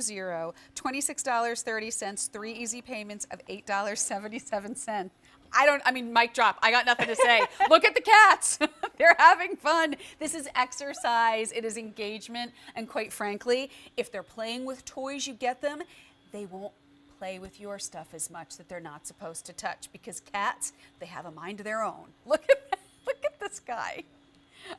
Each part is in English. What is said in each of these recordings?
6220, $26.30, 3 easy payments of $8.77. I mean, mic drop. I got nothing to say. Look at the cats. They're having fun. This is exercise. It is engagement. And quite frankly, if they're playing with toys, you get them, they won't play with your stuff as much that they're not supposed to touch, because cats, they have a mind of their own. Look at this guy.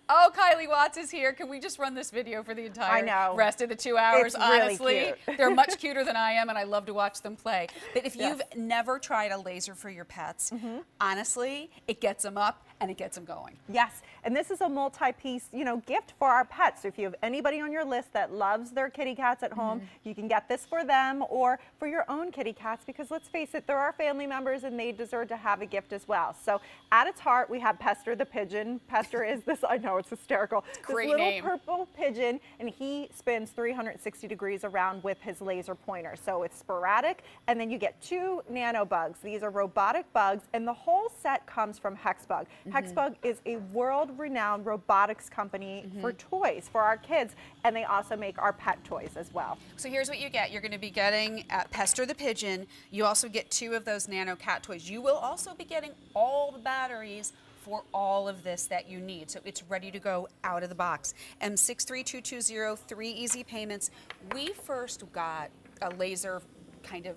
Oh, Kylie Watts is here. Can we just run this video for the entire rest of the 2 hours? It's really Honestly, cute. they're much cuter than I am, and I love to watch them play. But if you've never tried a laser for your pets, honestly, it gets them up and it gets them going. Yes, and this is a multi-piece, gift for our pets. So if you have anybody on your list that loves their kitty cats at home, you can get this for them or for your own kitty cats, because let's face it, they're our family members and they deserve to have a gift as well. So at its heart, we have Pester the Pigeon. Pester is this, I know it's hysterical, Great this little name. purple pigeon, and he spins 360 degrees around with his laser pointer. So it's sporadic, and then you get 2 nano bugs. These are robotic bugs, and the whole set comes from HEXBUG. HEXBUG is a world-renowned robotics company for toys for our kids, and they also make our pet toys as well. So here's what you get. You're going to be getting Pester the Pigeon. You also get 2 of those nano cat toys. You will also be getting all the batteries for all of this that you need. So it's ready to go out of the box. M63220, 3 easy payments. We first got a laser kind of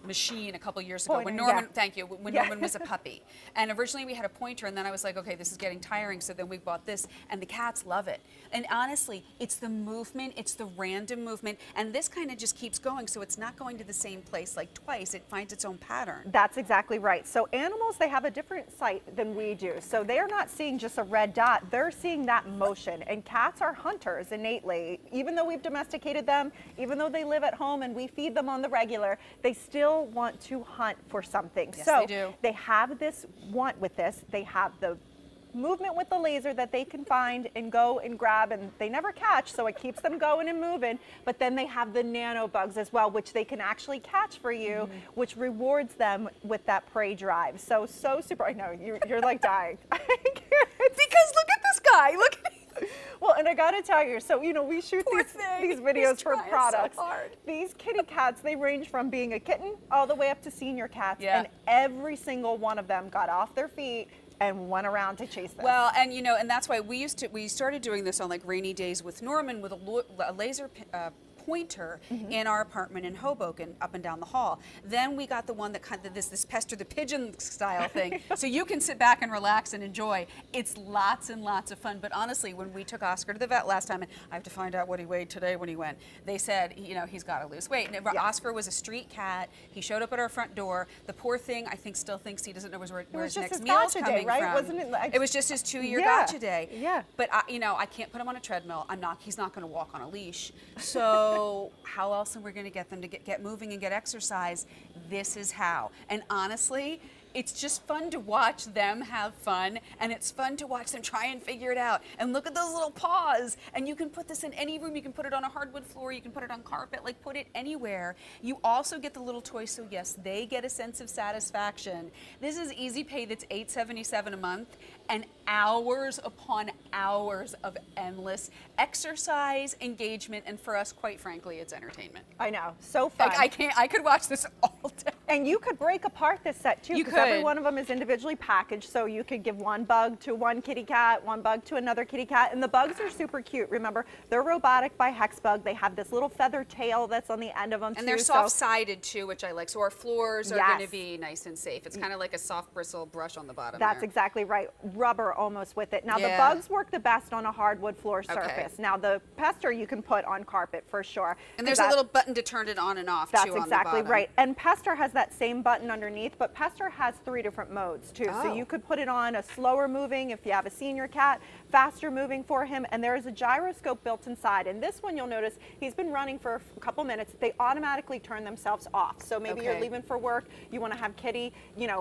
machine a couple years ago when Norman, thank you, when Norman was a puppy. And originally we had a pointer, and then I was like, okay, this is getting tiring, so then we bought this, and the cats love it. And honestly, it's the movement, it's the random movement, and this kind of just keeps going, so it's not going to the same place like twice, it finds its own pattern. That's exactly right. So animals, they have a different sight than we do. So they're not seeing just a red dot, they're seeing that motion. And cats are hunters innately. Even though we've domesticated them, even though they live at home and we feed them on the regular, they still want to hunt for something. Yes, so they do. They have this want with this. They have the movement with the laser that they can find and go and grab, and they never catch, so it keeps them going and moving. But then they have the nano bugs as well, which they can actually catch for you, which rewards them with that prey drive. So super. I know you're like dying. Because look at this guy. Look at him. Well, and I gotta tell you, so we shoot these videos for products. So these kitty cats, they range from being a kitten all the way up to senior cats, Yeah. and every single one of them got off their feet and went around to chase them. Well, and and that's why we started doing this on like rainy days with Norman with a laser pointer in our apartment in Hoboken, up and down the hall. Then we got the one that kind of this Pester the Pigeon style thing, so you can sit back and relax and enjoy. It's lots and lots of fun. But honestly, when we took Oscar to the vet last time, and I have to find out what he weighed today when he went, they said he's got to lose weight. And Oscar was a street cat. He showed up at our front door. The poor thing, I think, still thinks he doesn't know where his next meal's coming right? from. Wasn't it? It was just his 2-year gotcha day. Yeah. But I can't put him on a treadmill. He's not going to walk on a leash. So how else are we going to get them to get moving and get exercise? This is how. And honestly, it's just fun to watch them have fun, and it's fun to watch them try and figure it out. And look at those little paws. And you can put this in any room. You can put it on a hardwood floor. You can put it on carpet. Like, put it anywhere. You also get the little toy, so yes, they get a sense of satisfaction. This is easy pay that's $8.77 a month, and hours upon hours of endless exercise, engagement, and for us, quite frankly, it's entertainment. I know, so fun. Like, I could watch this all day. And you could break apart this set too, because every one of them is individually packaged. So you could give one bug to one kitty cat, one bug to another kitty cat, and the bugs are super cute. Remember, they're robotic by HEXBUG. They have this little feather tail that's on the end of them and they're soft-sided too, which I like. So our floors are going to be nice and safe. It's kind of like a soft bristle brush on the bottom. That's exactly right. Rubber almost with it. Now the bugs work the best on a hardwood floor surface. Now the Pester you can put on carpet for sure. And there's a little button to turn it on and off too on the bottom. That's exactly right. And Pester has that same button underneath, but Pester has 3 different modes too. So you could put it on a slower moving if you have a senior cat, faster moving for him, and there is a gyroscope built inside. And this one, you'll notice, he's been running for a couple minutes. They automatically turn themselves off. So maybe you're leaving for work, you want to have Kitty,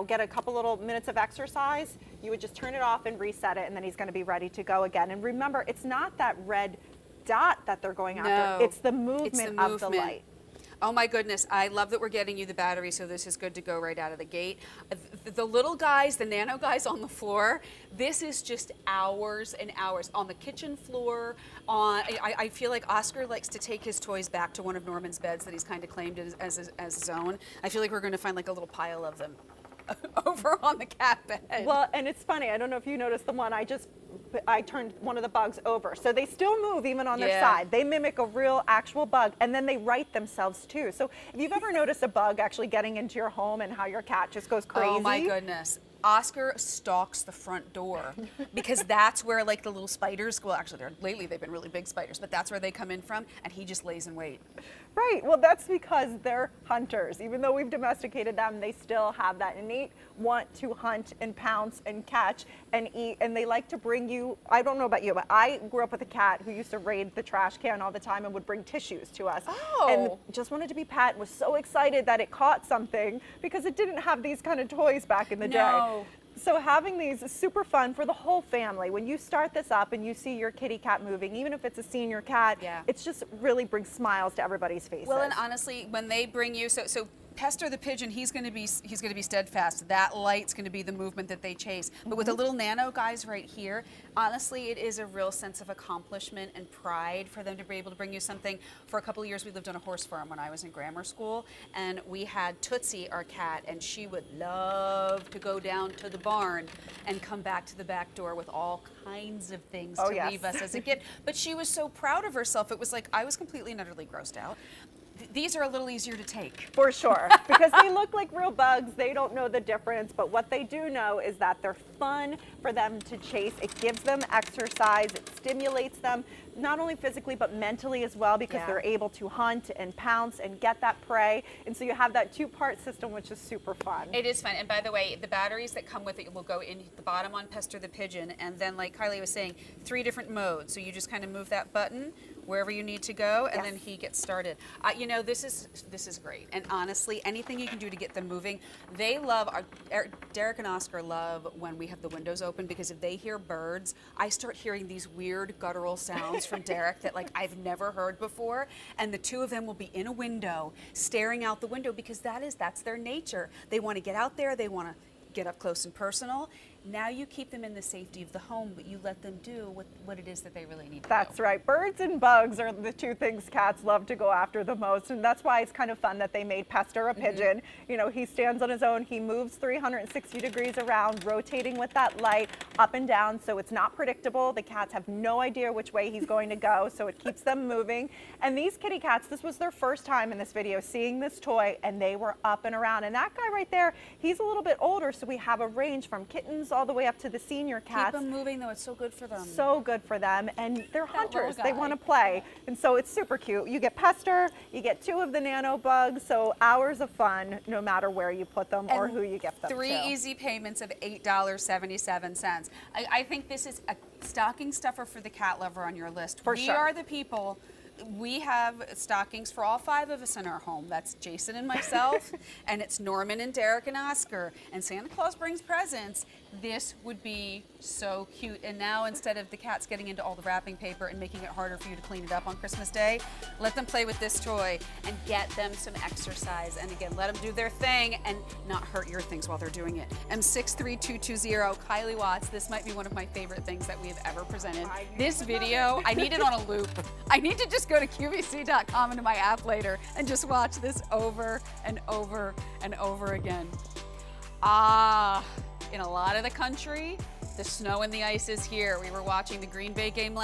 get a couple little minutes of exercise, you would just turn it off and reset it, and then he's going to be ready to go again. And remember, it's not that red dot that they're going after, it's the movement of the light. Oh my goodness, I love that we're getting you the battery, so this is good to go right out of the gate. The little guys, the nano guys on the floor, this is just hours and hours. On the kitchen floor, I feel like Oscar likes to take his toys back to one of Norman's beds that he's kind of claimed as his own. I feel like we're going to find like a little pile of them over on the cat bed. Well, and it's funny, I don't know if you noticed the one I turned one of the bugs over. So they still move even on their side. They mimic a real actual bug, and then they right themselves too. So if you've ever noticed a bug actually getting into your home and how your cat just goes crazy. Oh my goodness. Oscar stalks the front door because that's where like the little spiders, well actually lately they've been really big spiders, but that's where they come in from, and he just lays in wait. Right, well that's because they're hunters. Even though we've domesticated them, they still have that innate want to hunt and pounce and catch and eat, and they like to bring you, I don't know about you, but I grew up with a cat who used to raid the trash can all the time and would bring tissues to us. Oh. And just wanted to be pet, was so excited that it caught something because it didn't have these kind of toys back in the day. So having these is super fun for the whole family. When you start this up and you see your kitty cat moving, even if it's a senior cat, it's just really brings smiles to everybody's faces. Well, and honestly, when they bring you, so Pester the Pigeon, he's going to be steadfast. That light's going to be the movement that they chase. But with the little nano guys right here, honestly, it is a real sense of accomplishment and pride for them to be able to bring you something. For a couple of years, we lived on a horse farm when I was in grammar school, and we had Tootsie, our cat, and she would love to go down to the barn and come back to the back door with all kinds of things to leave us as a gift. But she was so proud of herself. It was like I was completely and utterly grossed out. These are a little easier to take. For sure, because they look like real bugs. They don't know the difference, but what they do know is that they're fun for them to chase. It gives them exercise, it stimulates them, not only physically, but mentally as well, because they're able to hunt and pounce and get that prey. And so you have that two-part system, which is super fun. It is fun. And by the way, the batteries that come with it will go in the bottom on Pester the Pigeon. And then, like Kylie was saying, 3 different modes. So you just kind of move that button wherever you need to go, and then he gets started. You know, this is great. And honestly, anything you can do to get them moving. They love, Derek and Oscar love when we have the windows open, because if they hear birds, I start hearing these weird guttural sounds from Derek that like I've never heard before. And the two of them will be in a window, staring out the window, because that's their nature. They want to get out there, they want to get up close and personal. Now you keep them in the safety of the home, but you let them do what it is that they really need to do. That's right. Birds and bugs are the two things cats love to go after the most, and that's why it's kind of fun that they made Pester a pigeon. You know, he stands on his own, he moves 360 degrees around, rotating with that light up and down, so it's not predictable. The cats have no idea which way he's going to go, so it keeps them moving. And these kitty cats, this was their first time in this video seeing this toy, and they were up and around. And that guy right there, he's a little bit older, so we have a range from kittens all the way up to the senior cats. Keep them moving though, it's so good for them. So good for them, and they're hunters. They want to play, and so it's super cute. You get Pester, you get 2 of the nano bugs, so hours of fun no matter where you put them or who you gift them to. 3 easy payments of $8.77. I think this is a stocking stuffer for the cat lover on your list. We are the people. We have stockings for all 5 of us in our home. That's Jason and myself, and it's Norman and Derek and Oscar. And Santa Claus brings presents. This would be so cute. And now, instead of the cats getting into all the wrapping paper and making it harder for you to clean it up on Christmas Day, let them play with this toy and get them some exercise. And again, let them do their thing and not hurt your things while they're doing it. M63220, Kylie Watts. This might be one of my favorite things that we have ever presented. This video, I need it on a loop. I need to just go to QVC.com into my app later and just watch this over and over and over again. In a lot of the country, the snow and the ice is here. We were watching the Green Bay game last